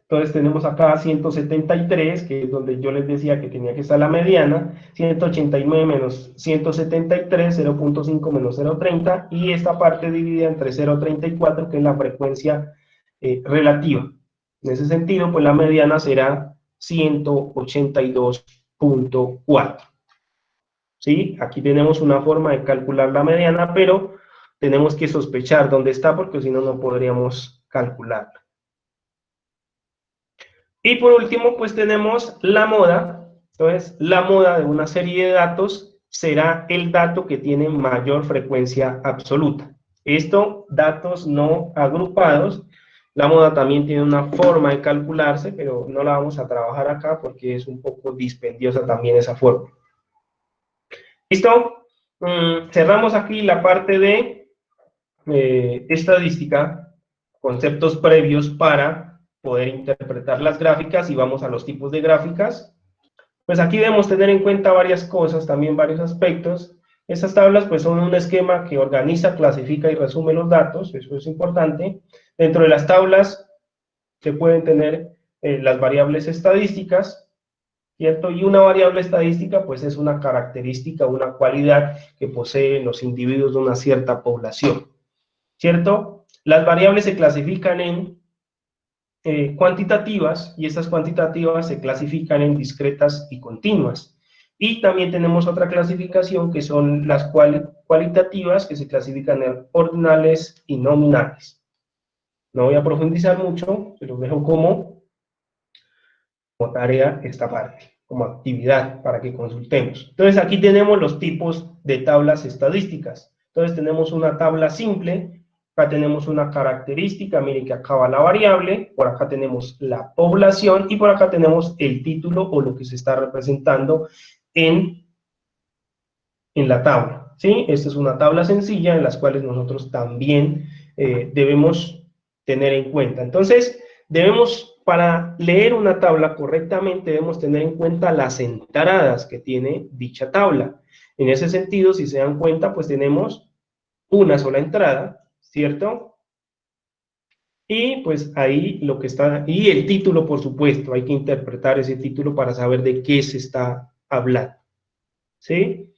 entonces tenemos acá 173, que es donde yo les decía que tenía que estar la mediana, 189 menos 173, 0.5 menos 0.30, y esta parte dividida entre 0.34, que es la frecuencia relativa. En ese sentido, pues la mediana será 182.4. ¿Sí? Aquí tenemos una forma de calcular la mediana, pero tenemos que sospechar dónde está, porque si no, no podríamos calcularla. Y por último, pues tenemos la moda. Entonces, la moda de una serie de datos será el dato que tiene mayor frecuencia absoluta. Esto, datos no agrupados. La moda también tiene una forma de calcularse, pero no la vamos a trabajar acá porque es un poco dispendiosa también esa forma. ¿Listo? Cerramos aquí la parte de estadística, conceptos previos para poder interpretar las gráficas, y vamos a los tipos de gráficas. Pues aquí debemos tener en cuenta varias cosas, también varios aspectos. Estas tablas pues son un esquema que organiza, clasifica y resume los datos, eso es importante. Dentro de las tablas se pueden tener las variables estadísticas, ¿cierto? Y una variable estadística pues es una característica, una cualidad que poseen los individuos de una cierta población, ¿cierto? Las variables se clasifican en cuantitativas, y estas cuantitativas se clasifican en discretas y continuas. Y también tenemos otra clasificación que son las cualitativas, que se clasifican en ordinales y nominales. No voy a profundizar mucho, se los dejo como tarea esta parte, como actividad para que consultemos. Entonces aquí tenemos los tipos de tablas estadísticas. Entonces tenemos una tabla simple. Acá tenemos una característica, miren que acá va la variable, por acá tenemos la población y por acá tenemos el título o lo que se está representando en la tabla, ¿sí? Esta es una tabla sencilla en las cuales nosotros también debemos tener en cuenta. Entonces, para leer una tabla correctamente, debemos tener en cuenta las entradas que tiene dicha tabla. En ese sentido, si se dan cuenta, pues tenemos una sola entrada, ¿cierto? Y pues ahí lo que está, y el título, por supuesto, hay que interpretar ese título para saber de qué se está hablando, ¿sí?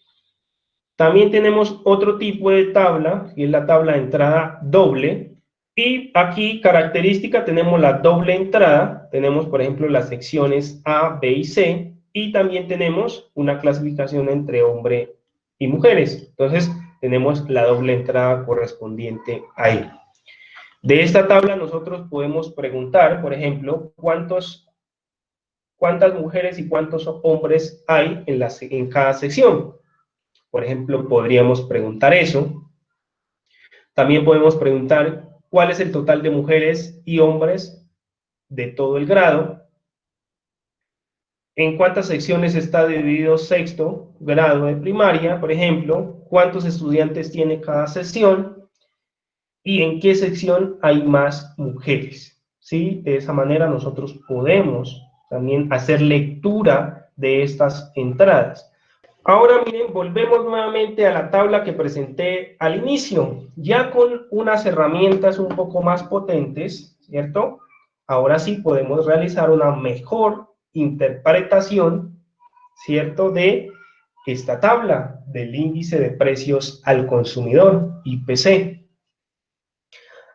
También tenemos otro tipo de tabla, que es la tabla de entrada doble, y aquí característica tenemos la doble entrada, tenemos por ejemplo las secciones A, B y C, y también tenemos una clasificación entre hombre y mujeres, entonces tenemos la doble entrada correspondiente ahí. De esta tabla nosotros podemos preguntar, por ejemplo, cuántas mujeres y cuántos hombres hay en cada sección. Por ejemplo, podríamos preguntar eso. También podemos preguntar cuál es el total de mujeres y hombres de todo el grado. en cuántas secciones está dividido sexto grado de primaria, por ejemplo, cuántos estudiantes tiene cada sección y en qué sección hay más mujeres, ¿sí? De esa manera nosotros podemos también hacer lectura de estas entradas. Ahora miren, volvemos nuevamente a la tabla que presenté al inicio, ya con unas herramientas un poco más potentes, ¿cierto? Ahora sí podemos realizar una mejor interpretación, ¿cierto?, de esta tabla del índice de precios al consumidor, IPC.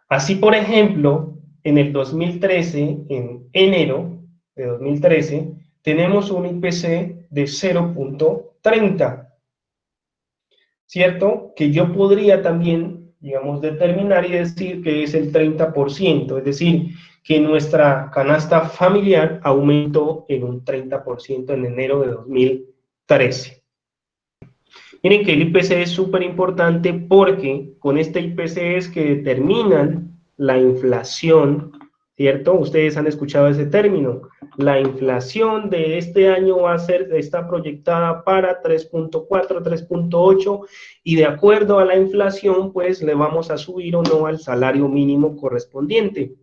Así, por ejemplo, en el 2013, en enero de 2013, tenemos un IPC de 0.30, ¿cierto? Que yo podría también, digamos, determinar y decir que es el 30%, es decir, que nuestra canasta familiar aumentó en un 30% en enero de 2013. Miren que el IPC es súper importante porque con este IPC es que determinan la inflación, ¿cierto? Ustedes han escuchado ese término. La inflación de este año está proyectada para 3.4, 3.8 y de acuerdo a la inflación, pues le vamos a subir o no al salario mínimo correspondiente.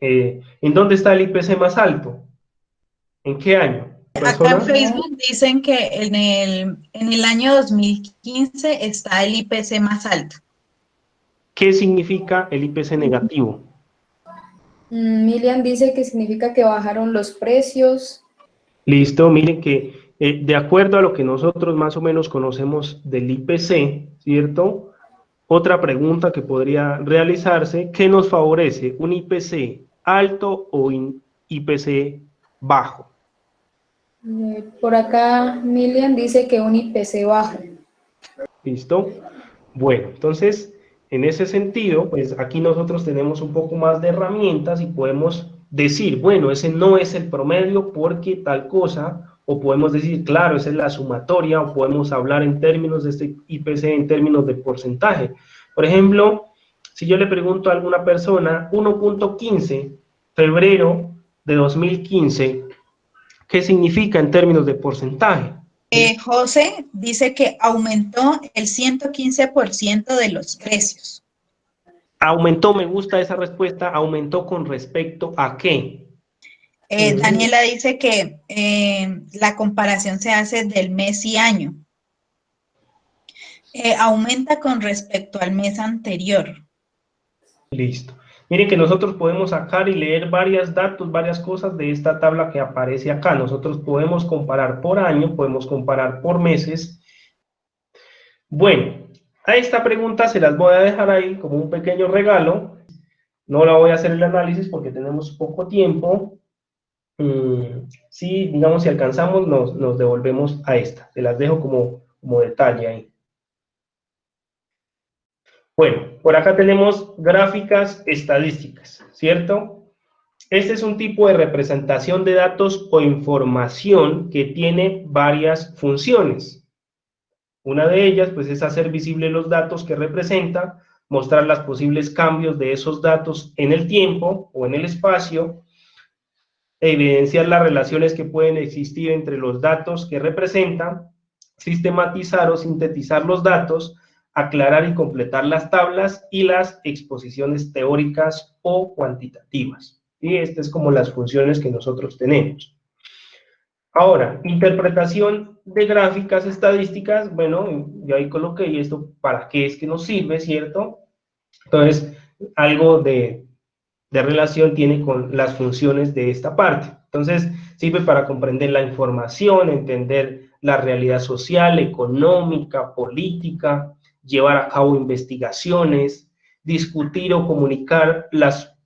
¿En dónde está el IPC más alto? ¿En qué año? Acá en Facebook dicen que en el año 2015 está el IPC más alto. ¿Qué significa el IPC negativo? Milian dice que significa que bajaron los precios. Listo, miren que de acuerdo a lo que nosotros más o menos conocemos del IPC, ¿cierto? Otra pregunta que podría realizarse, ¿qué nos favorece? ¿Un IPC alto o un IPC bajo? Por acá Milian dice que un IPC bajo. ¿Listo? Bueno, entonces, en ese sentido, pues aquí nosotros tenemos un poco más de herramientas y podemos decir, bueno, ese no es el promedio porque tal cosa, o podemos decir, claro, esa es la sumatoria, o podemos hablar en términos de este IPC, en términos de porcentaje. Por ejemplo, si yo le pregunto a alguna persona, 1.15, febrero de 2015, ¿qué significa en términos de porcentaje? José dice que aumentó el 115% de los precios. Aumentó, me gusta esa respuesta, aumentó con respecto a qué. Daniela dice que la comparación se hace del mes y año. Aumenta con respecto al mes anterior. Listo. Miren que nosotros podemos sacar y leer varios datos, varias cosas de esta tabla que aparece acá. Nosotros podemos comparar por año, podemos comparar por meses. Bueno, a esta pregunta se las voy a dejar ahí como un pequeño regalo. No la voy a hacer el análisis porque tenemos poco tiempo. Sí, digamos, si alcanzamos, nos devolvemos a esta. Se las dejo como detalle ahí. Bueno, por acá tenemos gráficas estadísticas, ¿cierto? Este es un tipo de representación de datos o información que tiene varias funciones. Una de ellas, pues, es hacer visibles los datos que representa, mostrar los posibles cambios de esos datos en el tiempo o en el espacio, evidenciar las relaciones que pueden existir entre los datos que representan, sistematizar o sintetizar los datos, aclarar y completar las tablas y las exposiciones teóricas o cuantitativas. Y estas es como las funciones que nosotros tenemos. Ahora, interpretación de gráficas estadísticas, bueno, yo ahí coloqué, ¿y esto para qué es que nos sirve, cierto? Entonces, algo de relación tiene con las funciones de esta parte. Entonces, sirve para comprender la información, entender la realidad social, económica, política, llevar a cabo investigaciones, discutir o comunicar las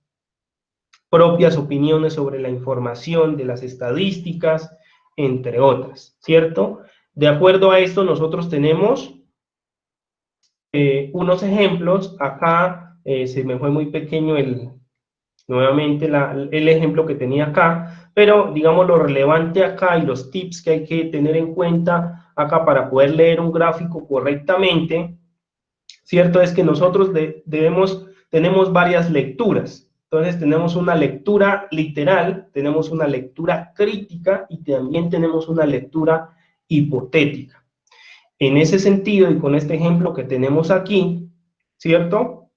propias opiniones sobre la información de las estadísticas, entre otras, ¿cierto? De acuerdo a esto, nosotros tenemos unos ejemplos. Acá se me fue muy pequeño nuevamente el ejemplo que tenía acá, pero digamos lo relevante acá y los tips que hay que tener en cuenta acá para poder leer un gráfico correctamente, ¿cierto? Es que nosotros tenemos varias lecturas. Entonces tenemos una lectura literal, tenemos una lectura crítica y también tenemos una lectura hipotética. En ese sentido, y con este ejemplo que tenemos aquí, ¿cierto?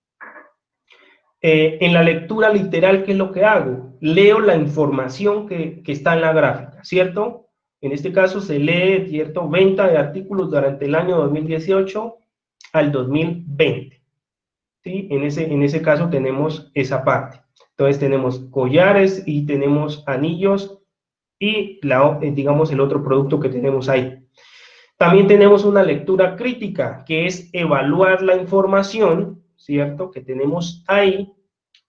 En la lectura literal, ¿qué es lo que hago? Leo la información que está en la gráfica, ¿cierto? En este caso se lee, ¿cierto? Venta de artículos durante el año 2018 al 2020. ¿Sí? En ese caso tenemos esa parte. Entonces tenemos collares y tenemos anillos y, digamos, el otro producto que tenemos ahí. También tenemos una lectura crítica, que es evaluar la información, ¿cierto?, que tenemos ahí,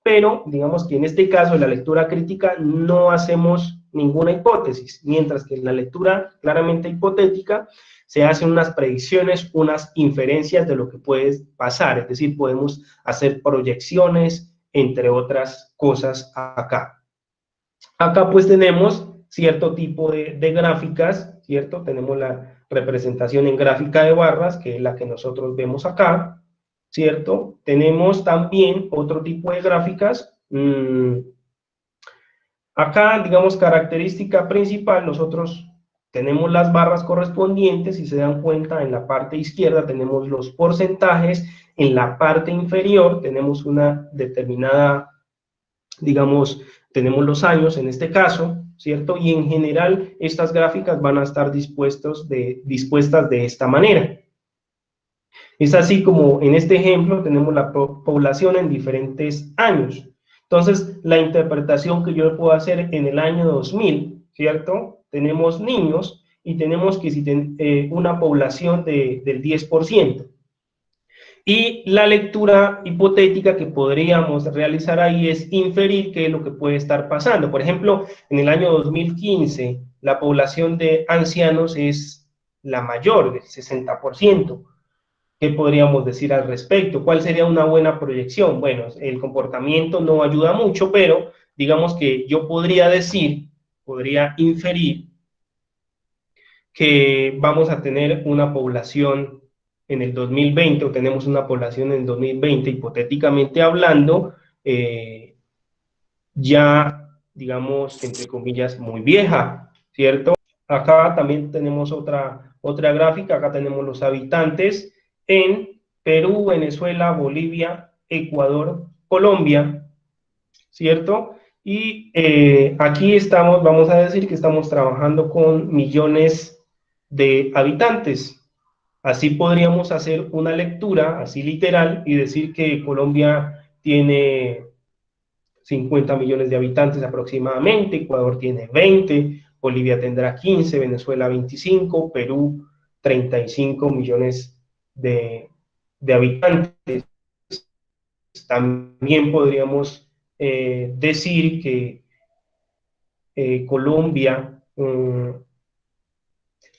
pero digamos que en este caso, en la lectura crítica, no hacemos ninguna hipótesis, mientras que en la lectura claramente hipotética se hacen unas predicciones, unas inferencias de lo que puede pasar, es decir, podemos hacer proyecciones, entre otras cosas acá. Acá pues tenemos cierto tipo de gráficas, ¿cierto? Tenemos la representación en gráfica de barras, que es la que nosotros vemos acá, ¿cierto? Tenemos también otro tipo de gráficas. Acá, digamos, característica principal, nosotros tenemos las barras correspondientes, si se dan cuenta, en la parte izquierda tenemos los porcentajes, en la parte inferior tenemos una determinada, digamos, tenemos los años en este caso, ¿cierto? Y en general estas gráficas van a estar dispuestas de esta manera. Es así como en este ejemplo tenemos la población en diferentes años. Entonces, la interpretación que yo puedo hacer en el año 2000, ¿cierto? Tenemos niños y tenemos que una población del 10%. Y la lectura hipotética que podríamos realizar ahí es inferir qué es lo que puede estar pasando. Por ejemplo, en el año 2015, la población de ancianos es la mayor, del 60%. ¿Qué podríamos decir al respecto? ¿Cuál sería una buena proyección? Bueno, el comportamiento no ayuda mucho, pero digamos que yo podría inferir que vamos a tener una población en el 2020, o tenemos una población en el 2020, hipotéticamente hablando, ya, digamos, entre comillas, muy vieja, ¿cierto? Acá también tenemos otra gráfica, acá tenemos los habitantes en Perú, Venezuela, Bolivia, Ecuador, Colombia, ¿cierto? Y aquí vamos a decir que estamos trabajando con millones de habitantes. Así podríamos hacer una lectura, así literal, y decir que Colombia tiene 50 millones de habitantes aproximadamente, Ecuador tiene 20, Bolivia tendrá 15, Venezuela 25, Perú 35 millones de habitantes. También podríamos decir que Colombia,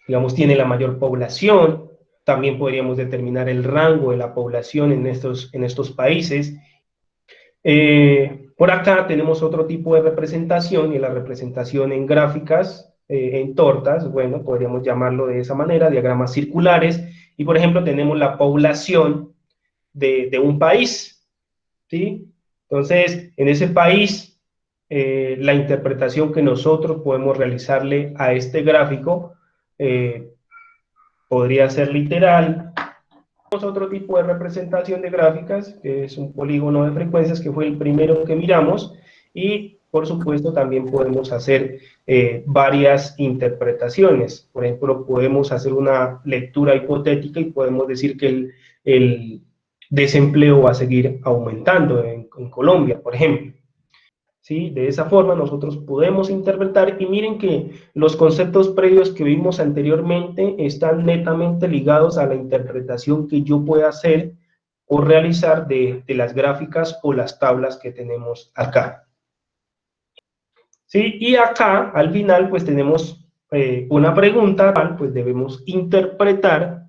digamos, tiene la mayor población. También podríamos determinar el rango de la población en estos países. Por acá tenemos otro tipo de representación, y la representación en gráficas, en tortas, bueno, podríamos llamarlo de esa manera, diagramas circulares, y por ejemplo tenemos la población de un país, ¿sí? Entonces, en ese país, la interpretación que nosotros podemos realizarle a este gráfico podría ser literal. Otro tipo de representación de gráficas, que es un polígono de frecuencias, que fue el primero que miramos, y por supuesto también podemos hacer varias interpretaciones. Por ejemplo, podemos hacer una lectura hipotética y podemos decir que el desempleo va a seguir aumentando en Colombia, por ejemplo. ¿Sí? De esa forma nosotros podemos interpretar, y miren que los conceptos previos que vimos anteriormente están netamente ligados a la interpretación que yo pueda hacer o realizar de las gráficas o las tablas que tenemos acá. ¿Sí? Y acá al final pues tenemos una pregunta, pues debemos interpretar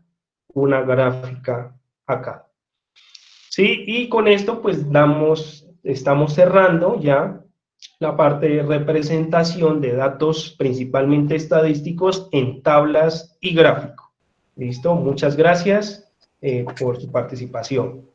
una gráfica acá. ¿Sí? Y con esto pues estamos cerrando ya la parte de representación de datos principalmente estadísticos en tablas y gráfico. ¿Listo? Muchas gracias por su participación.